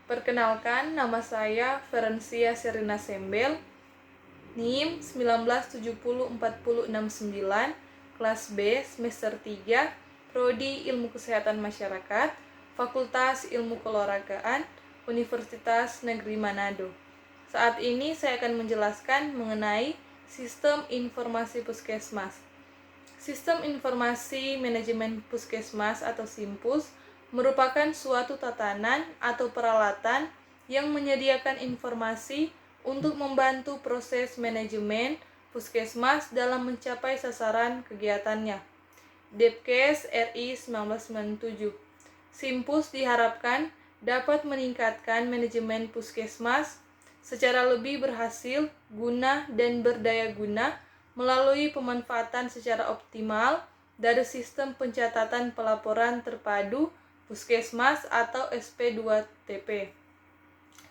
Perkenalkan, nama saya Ferencia Serina Sembel, NIM 19704069, kelas B, semester 3, Prodi Ilmu Kesehatan Masyarakat, Fakultas Ilmu Keolahragaan, Universitas Negeri Manado. Saat ini saya akan menjelaskan mengenai Sistem Informasi Puskesmas. Sistem Informasi Manajemen Puskesmas atau SIMPUS merupakan suatu tatanan atau peralatan yang menyediakan informasi untuk membantu proses manajemen puskesmas dalam mencapai sasaran kegiatannya. Depkes RI 1997. SIMPUS diharapkan dapat meningkatkan manajemen puskesmas secara lebih berhasil, guna dan berdaya guna melalui pemanfaatan secara optimal dari sistem pencatatan pelaporan terpadu puskesmas atau SP2TP.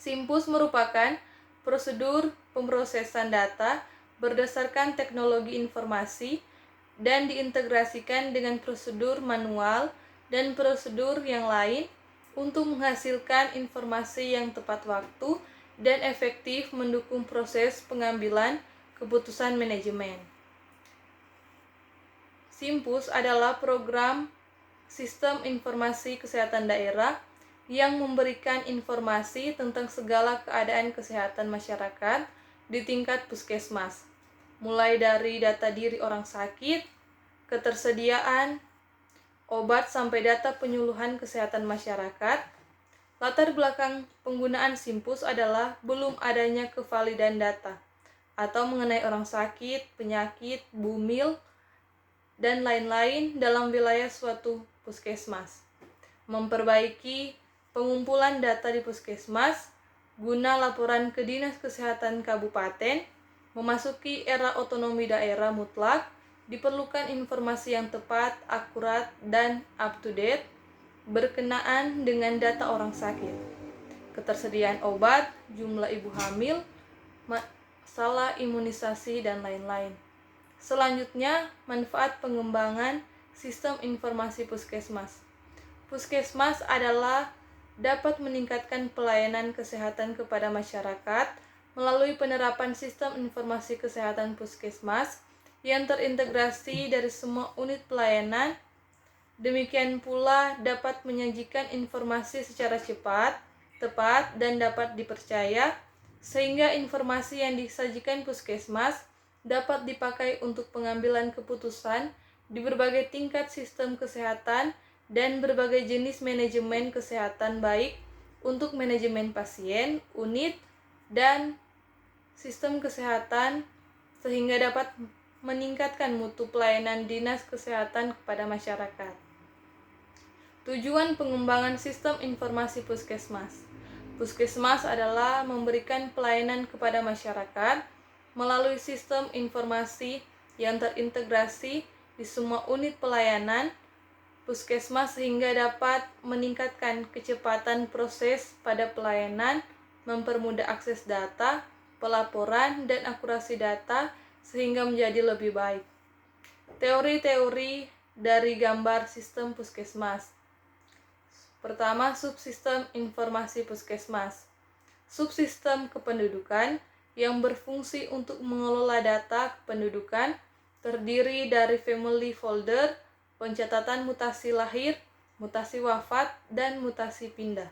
SIMPUS merupakan prosedur pemrosesan data berdasarkan teknologi informasi dan diintegrasikan dengan prosedur manual dan prosedur yang lain untuk menghasilkan informasi yang tepat waktu dan efektif mendukung proses pengambilan keputusan manajemen. SIMPUS adalah program Sistem Informasi Kesehatan Daerah yang memberikan informasi tentang segala keadaan kesehatan masyarakat di tingkat puskesmas, mulai dari data diri orang sakit, ketersediaan obat sampai data penyuluhan kesehatan masyarakat. Latar belakang penggunaan SIMPUS adalah belum adanya kevalidan data atau mengenai orang sakit, penyakit, bumil, dan lain-lain dalam wilayah suatu puskesmas. Memperbaiki pengumpulan data di puskesmas guna laporan ke Dinas Kesehatan Kabupaten. Memasuki era otonomi daerah mutlak, diperlukan informasi yang tepat, akurat, dan up-to-date berkenaan dengan data orang sakit, ketersediaan obat, jumlah ibu hamil, masalah imunisasi, dan lain-lain. Selanjutnya, manfaat pengembangan sistem informasi puskesmas. Puskesmas adalah dapat meningkatkan pelayanan kesehatan kepada masyarakat melalui penerapan sistem informasi kesehatan puskesmas yang terintegrasi dari semua unit pelayanan. Demikian pula dapat menyajikan informasi secara cepat, tepat, dan dapat dipercaya, sehingga informasi yang disajikan puskesmas dapat dipakai untuk pengambilan keputusan di berbagai tingkat sistem kesehatan dan berbagai jenis manajemen kesehatan, baik untuk manajemen pasien, unit, dan sistem kesehatan, sehingga dapat meningkatkan mutu pelayanan dinas kesehatan kepada masyarakat. Tujuan pengembangan sistem informasi puskesmas. Puskesmas adalah memberikan pelayanan kepada masyarakat melalui sistem informasi yang terintegrasi di semua unit pelayanan puskesmas sehingga dapat meningkatkan kecepatan proses pada pelayanan, mempermudah akses data, pelaporan, dan akurasi data sehingga menjadi lebih baik. Teori-teori dari gambar sistem puskesmas. Pertama, subsistem informasi puskesmas. Subsistem kependudukan yang berfungsi untuk mengelola data kependudukan terdiri dari family folder, pencatatan mutasi lahir, mutasi wafat, dan mutasi pindah.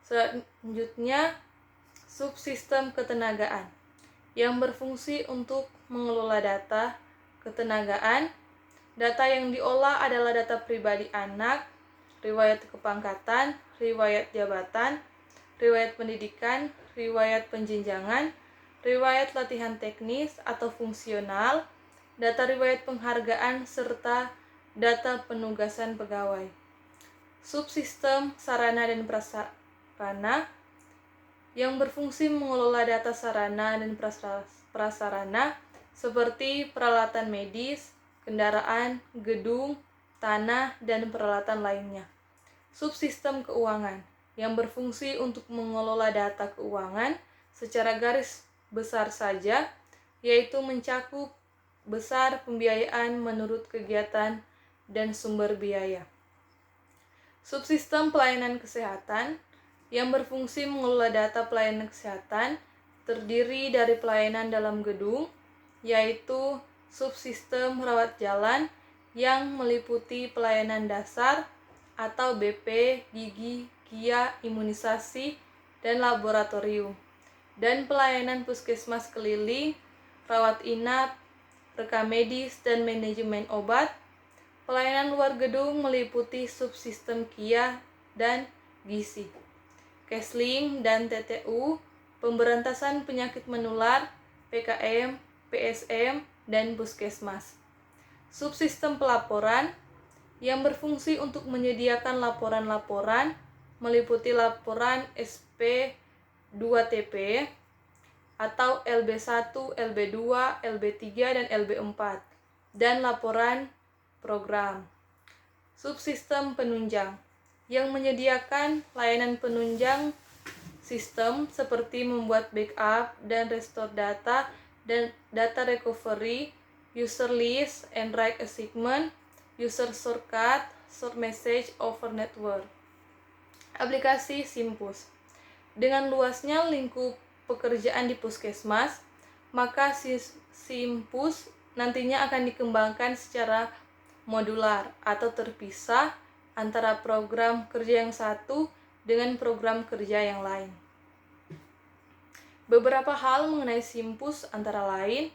Selanjutnya, subsistem ketenagaan yang berfungsi untuk mengelola data ketenagaan. Data yang diolah adalah data pribadi anak, riwayat kepangkatan, riwayat jabatan, riwayat pendidikan, riwayat penjenjangan, riwayat latihan teknis atau fungsional, data riwayat penghargaan, serta data penugasan pegawai. Subsistem sarana dan prasarana yang berfungsi mengelola data sarana dan prasarana seperti peralatan medis, kendaraan, gedung, tanah, dan peralatan lainnya. Subsistem keuangan yang berfungsi untuk mengelola data keuangan secara garis besar saja, yaitu mencakup besar pembiayaan menurut kegiatan dan sumber biaya. Subsistem pelayanan kesehatan yang berfungsi mengelola data pelayanan kesehatan, terdiri dari pelayanan dalam gedung, yaitu subsistem rawat jalan yang meliputi pelayanan dasar atau BP, gigi, KIA, imunisasi, dan laboratorium, dan pelayanan puskesmas keliling, rawat inap, rekam medis, dan manajemen obat. Pelayanan luar gedung meliputi subsistem KIA dan gizi, Kesling dan TTU, pemberantasan penyakit menular, PKM, PSM, dan puskesmas. Subsistem pelaporan yang berfungsi untuk menyediakan laporan-laporan meliputi laporan SP2TP atau LB1, LB2, LB3, dan LB4, dan laporan program. Subsistem penunjang yang menyediakan layanan penunjang sistem seperti membuat backup dan restore data dan data recovery, user list and write assignment, user shortcut, short message over network. Aplikasi Simpus. Dengan luasnya lingkup pekerjaan di puskesmas, maka Simpus nantinya akan dikembangkan secara modular atau terpisah antara program kerja yang satu dengan program kerja yang lain. Beberapa hal mengenai Simpus antara lain: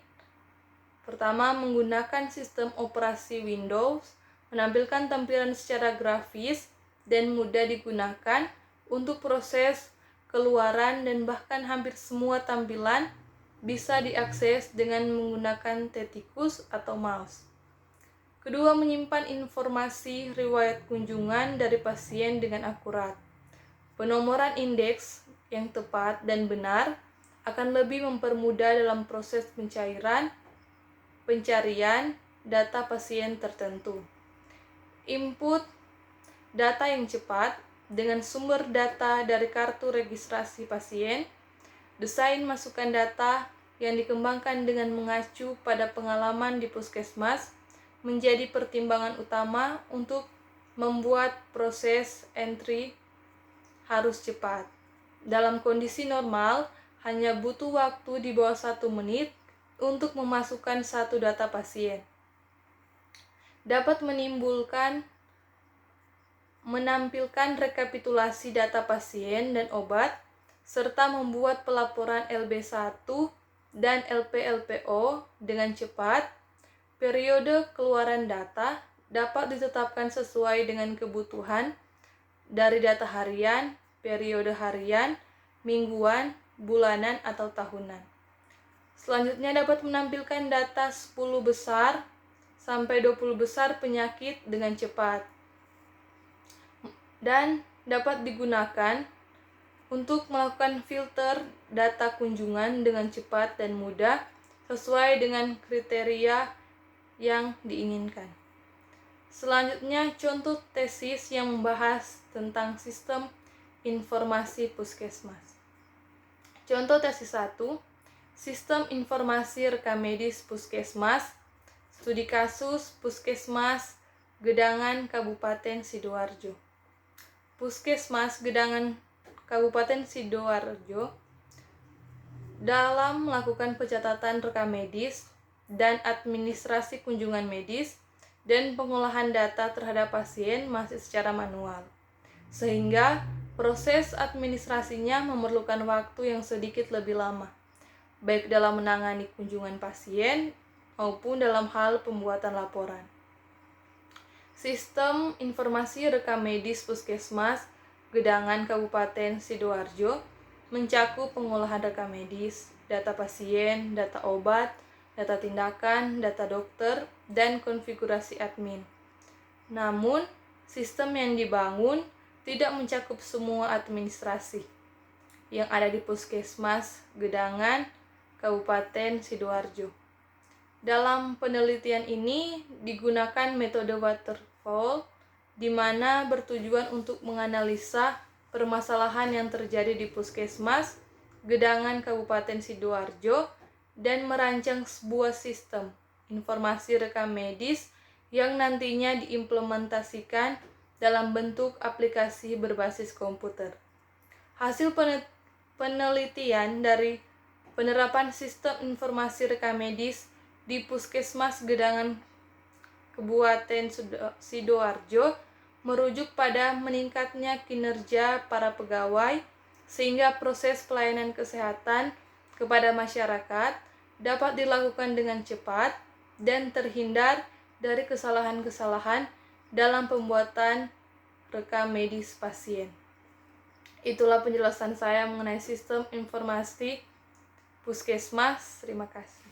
pertama, menggunakan sistem operasi Windows, menampilkan tampilan secara grafis dan mudah digunakan untuk proses keluaran, dan bahkan hampir semua tampilan bisa diakses dengan menggunakan tetikus atau mouse. Kedua, menyimpan informasi riwayat kunjungan dari pasien dengan akurat. Penomoran indeks yang tepat dan benar akan lebih mempermudah dalam proses pencarian data pasien tertentu. Input data yang cepat dengan sumber data dari kartu registrasi pasien. Desain masukan data yang dikembangkan dengan mengacu pada pengalaman di puskesmas menjadi pertimbangan utama untuk membuat proses entry harus cepat. Dalam kondisi normal, hanya butuh waktu di bawah 1 menit untuk memasukkan satu data pasien. Dapat menampilkan rekapitulasi data pasien dan obat, serta membuat pelaporan LB1 dan LP-LPO dengan cepat. Periode keluaran data dapat ditetapkan sesuai dengan kebutuhan dari data harian, periode harian, mingguan, bulanan, atau tahunan. Selanjutnya dapat menampilkan data 10 besar sampai 20 besar penyakit dengan cepat. Dan dapat digunakan untuk melakukan filter data kunjungan dengan cepat dan mudah sesuai dengan kriteria yang diinginkan. Selanjutnya, contoh tesis yang membahas tentang sistem informasi puskesmas. Contoh tesis 1, Sistem Informasi Rekam Medis Puskesmas, Studi Kasus Puskesmas Gedangan Kabupaten Sidoarjo. Puskesmas Gedangan Kabupaten Sidoarjo dalam melakukan pencatatan rekam medis dan administrasi kunjungan medis dan pengolahan data terhadap pasien masih secara manual, sehingga proses administrasinya memerlukan waktu yang sedikit lebih lama, baik dalam menangani kunjungan pasien maupun dalam hal pembuatan laporan. Sistem Informasi Rekam Medis Puskesmas Gedangan Kabupaten Sidoarjo mencakup pengolahan rekam medis, data pasien, data obat, data tindakan, data dokter, dan konfigurasi admin. Namun, sistem yang dibangun tidak mencakup semua administrasi yang ada di Puskesmas Gedangan Kabupaten Sidoarjo. Dalam penelitian ini digunakan metode waterfall, di mana bertujuan untuk menganalisa permasalahan yang terjadi di Puskesmas Gedangan Kabupaten Sidoarjo dan merancang sebuah sistem informasi rekam medis yang nantinya diimplementasikan dalam bentuk aplikasi berbasis komputer. Hasil penelitian dari penerapan sistem informasi rekam medis di Puskesmas Gedangan Kabupaten Sidoarjo merujuk pada meningkatnya kinerja para pegawai sehingga proses pelayanan kesehatan kepada masyarakat dapat dilakukan dengan cepat dan terhindar dari kesalahan-kesalahan dalam pembuatan rekam medis pasien. Itulah penjelasan saya mengenai sistem informasi Puskesmas. Terima kasih.